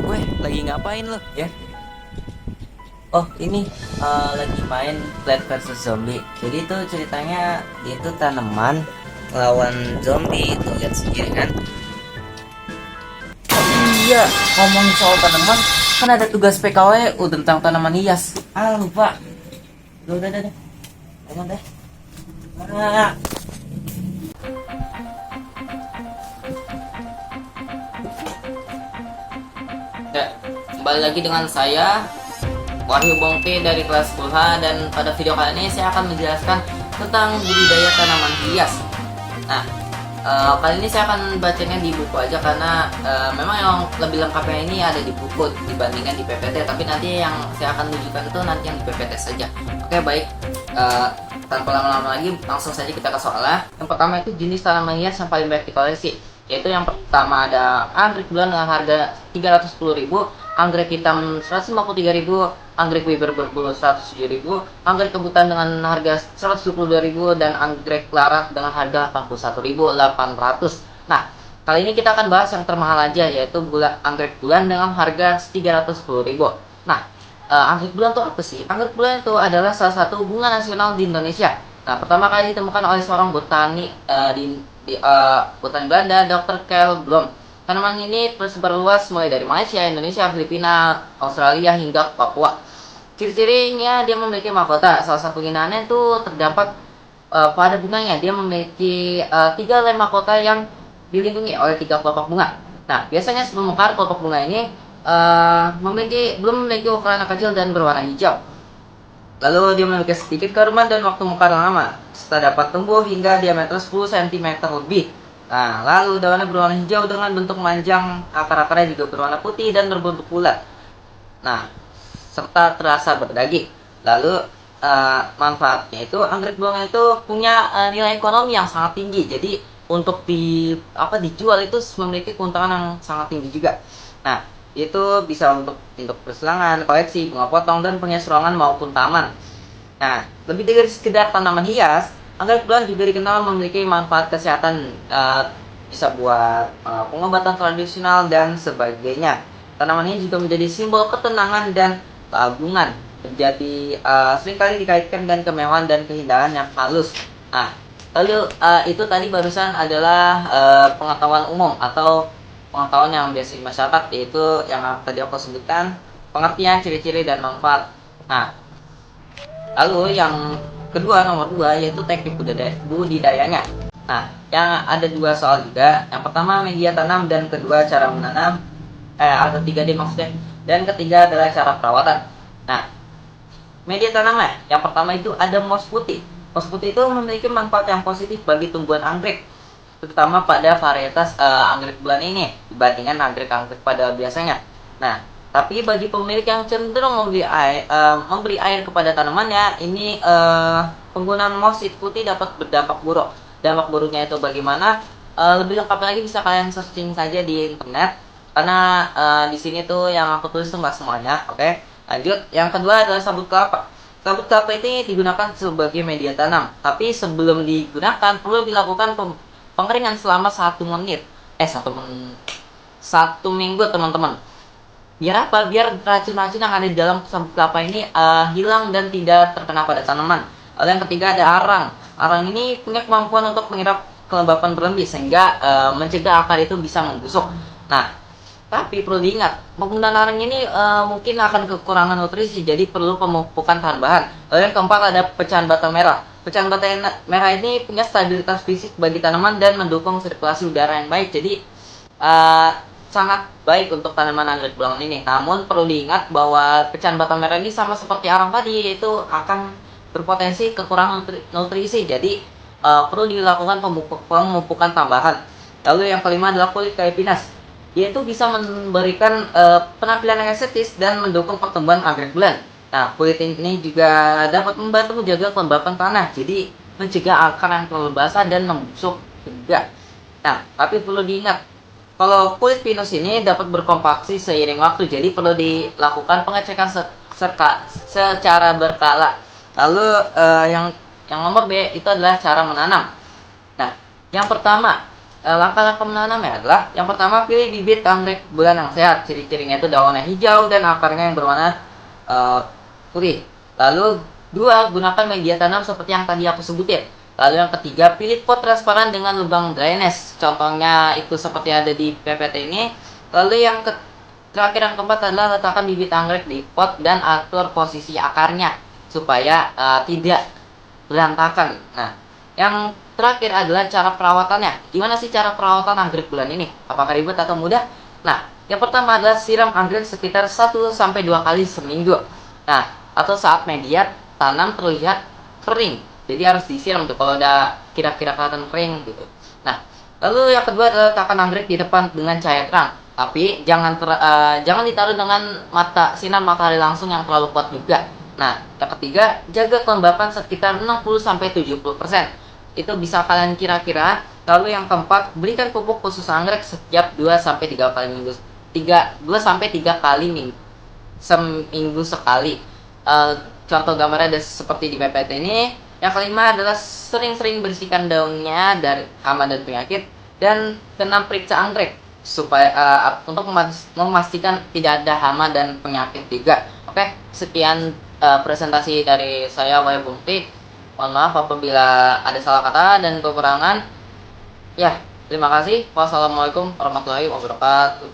Weh, lagi ngapain lo? Ya, oh ini lagi main Plant vs Zombie. Jadi itu ceritanya dia itu tanaman lawan zombie. Tuh lihat sendiri kan. Oh iya, ngomongin soal tanaman, kan ada tugas PKWU tentang tanaman hias. Lupa. Udah. Ayo deh. Ah. Ya, kembali lagi dengan saya Wahyu Bongke dari kelas 10H, dan pada video kali ini saya akan menjelaskan tentang budidaya tanaman hias. Nah, kali ini saya akan bacanya di buku aja karena memang yang lebih lengkapnya ini ada di buku dibandingkan di PPT, tapi nanti yang saya akan tunjukkan itu nanti yang di PPT saja. Oke, baik. Tanpa lama-lama lagi, langsung saja kita ke soalnya. Yang pertama itu jenis tanaman hias yang paling banyak dikoleksi, yaitu yang pertama ada anggrek bulan dengan harga 310.000, anggrek hitam 153.000, anggrek Weber berbulu 107.000, anggrek kebutan dengan harga 122.000, dan anggrek larat dengan harga 81.800. Nah, kali ini kita akan bahas yang termahal aja, yaitu anggrek bulan dengan harga 310.000. Nah, anggrek bulan itu apa sih? Anggrek bulan itu adalah salah satu bunga nasional di Indonesia. Nah, pertama kali ditemukan oleh seorang botani botani Belanda, Dr. Karl Blom. Tanaman ini tersebar luas mulai dari Malaysia, Indonesia, Filipina, Australia hingga Papua. Ciri-cirinya dia memiliki mahkota. Salah satu keindahannya itu terdapat pada bunganya. Dia memiliki 3 lem mahkota yang dilindungi oleh 3 kelompok bunga. Nah, biasanya sebelum mekar kelompok bunga ini belum memiliki ukuran kecil dan berwarna hijau. Lalu dia memiliki sedikit keruman dan waktu mekar lama, serta dapat tumbuh hingga diameter 10 cm lebih. Nah, lalu daunnya berwarna hijau dengan bentuk panjang, akar-akarnya juga berwarna putih dan berbentuk bulat. Nah, serta terasa berdaging. Lalu manfaatnya itu anggrek buang itu punya nilai ekonomi yang sangat tinggi. Jadi untuk dijual itu memiliki keuntungan yang sangat tinggi juga. Nah, itu bisa untuk persilangan, koleksi, bunga potong, dan pengeserongan maupun taman. Nah, lebih dari sekedar tanaman hias, anggrek bulan juga dikenal memiliki manfaat kesehatan, bisa buat pengobatan tradisional dan sebagainya. Tanaman ini juga menjadi simbol ketenangan dan keagungan. Menjadi seringkali dikaitkan dengan kemewahan dan keindahan yang halus. Nah, lalu itu tadi barusan adalah pengetahuan umum atau pengetahuan yang biasa di masyarakat, yaitu yang tadi aku sebutkan, pengertian, ciri-ciri, dan manfaat. Nah, lalu yang kedua, nomor 2, yaitu teknik budidayanya. Nah, yang ada 2 soal juga. Yang pertama media tanam, dan kedua cara menanam. Ada 3D maksudnya. Dan ketiga adalah cara perawatan. Nah, media tanamnya, yang pertama itu ada moss putih. Moss putih itu memiliki manfaat yang positif bagi tumbuhan anggrek, terutama pada varietas anggrek bulan ini dibandingkan anggrek-anggrek pada biasanya. Nah, tapi bagi pemilik yang cenderung memberi air kepada tanamannya, ini penggunaan moss putih dapat berdampak buruk. Dampak buruknya itu bagaimana? Lebih lengkap lagi bisa kalian searching saja di internet, karena di sini tuh yang aku tulis tuh nggak semuanya. Oke, lanjut. Yang kedua adalah sabut kelapa. Sabut kelapa ini digunakan sebagai media tanam, tapi sebelum digunakan perlu dilakukan pengeringan selama 1 menit. 1 minggu, teman-teman. Biar apa? Biar racun-racun yang ada di dalam sabut kelapa ini hilang dan tidak terkena pada tanaman. Lalu yang ketiga ada arang. Arang ini punya kemampuan untuk menyerap kelembapan berlebih sehingga mencegah akar itu bisa membusuk. Nah, tapi perlu diingat, penggunaan arang ini mungkin akan kekurangan nutrisi, jadi perlu pemupukan tambahan. Lalu yang keempat ada pecahan batang merah. Pecahan batang merah ini punya stabilitas fisik bagi tanaman dan mendukung sirkulasi udara yang baik. Jadi sangat baik untuk tanaman anggrek bulan ini. Namun perlu diingat bahwa pecahan batang merah ini sama seperti arang tadi, yaitu akan berpotensi kekurangan nutrisi. Jadi perlu dilakukan pemupukan tambahan. Lalu yang kelima adalah kulit kayu pinus. Dia itu bisa memberikan penampilan yang estetis dan mendukung pertumbuhan anggrek bulan. Nah, kulit ini juga dapat membantu menjaga kelembapan tanah, jadi mencegah akar yang terlalu basah dan membusuk juga. Nah, tapi perlu diingat, kalau kulit pinus ini dapat berkompaksi seiring waktu, jadi perlu dilakukan pengecekan secara berkala. Lalu yang nomor B itu adalah cara menanam. Nah, yang pertama, Langkah-langkah menanamnya adalah yang pertama, pilih bibit anggrek bulan yang sehat. Ciri-cirinya itu daunnya hijau dan akarnya yang berwarna putih. Lalu dua, gunakan media tanam seperti yang tadi aku sebutin. Lalu yang ketiga, pilih pot transparan dengan lubang drainase. Contohnya itu seperti ada di PPT ini. Lalu yang terakhir, yang keempat adalah letakkan bibit anggrek di pot dan atur posisi akarnya supaya tidak berantakan. Nah, yang terakhir adalah cara perawatannya. Gimana sih cara perawatan anggrek bulan ini? Apakah ribet atau mudah? Nah, yang pertama adalah siram anggrek sekitar 1-2 kali seminggu. Nah, atau saat media tanam terlihat kering. Jadi harus disiram tuh kalau udah kira-kira kelihatan kering gitu. Nah, lalu yang kedua adalah letakkan anggrek di depan dengan cahaya terang. Tapi jangan ditaruh dengan sinar matahari langsung yang terlalu kuat juga. Nah, yang ketiga, jaga kelembapan sekitar 60-70%. Itu bisa kalian kira-kira. Lalu yang keempat, berikan pupuk khusus anggrek setiap 2-3 kali minggu. 2-3 kali seminggu sekali. Contoh gambarnya ada seperti di PPT ini. Yang kelima adalah sering-sering bersihkan daunnya dari hama dan penyakit, dan tenang periksa anggrek supaya untuk memastikan tidak ada hama dan penyakit juga. Oke, sekian presentasi dari saya, Wahyu Bungti. Mohon maaf apabila ada salah kata dan kekurangan. Ya, terima kasih. Wassalamualaikum warahmatullahi wabarakatuh.